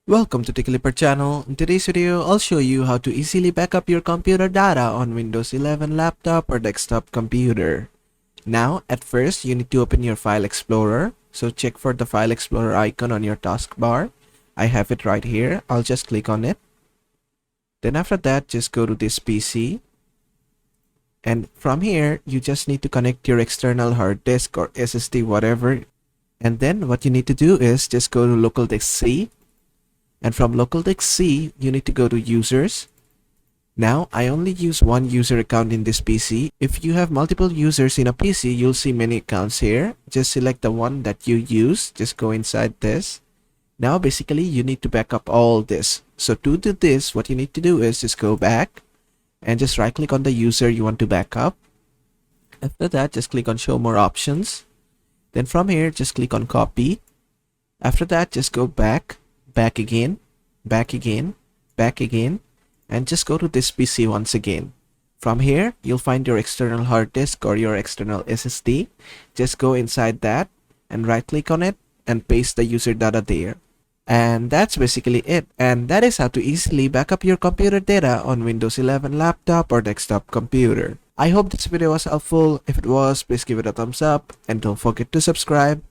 Welcome to Clipper channel. In today's video, I'll show you how to easily back up your computer data on Windows 11 laptop or desktop computer. Now, at first, you need to open your File Explorer. So check for the File Explorer icon on your taskbar. I have it right here. I'll just click on it. Then after that, just go to this PC. And from here, you just need to connect your external hard disk or SSD, whatever. And then what you need to do is just go to local disk C. And from local disk C, you need to go to users. Now, I only use one user account in this PC. If you have multiple users in a PC, you'll see many accounts here. Just select the one that you use. Just go inside this. Now, basically, you need to back up all this. So to do this, what you need to do is just go back and just right click on the user you want to back up. After that, just click on show more options. Then from here, just click on copy. After that, just go back again, back again, and just go to this PC once again. From here, you'll find your external hard disk or your external SSD. Just go inside that and right click on it and paste the user data there. And that's basically it. And that is how to easily back up your computer data on Windows 11 laptop or desktop computer. I hope this video was helpful. If it was, please give it a thumbs up and don't forget to subscribe.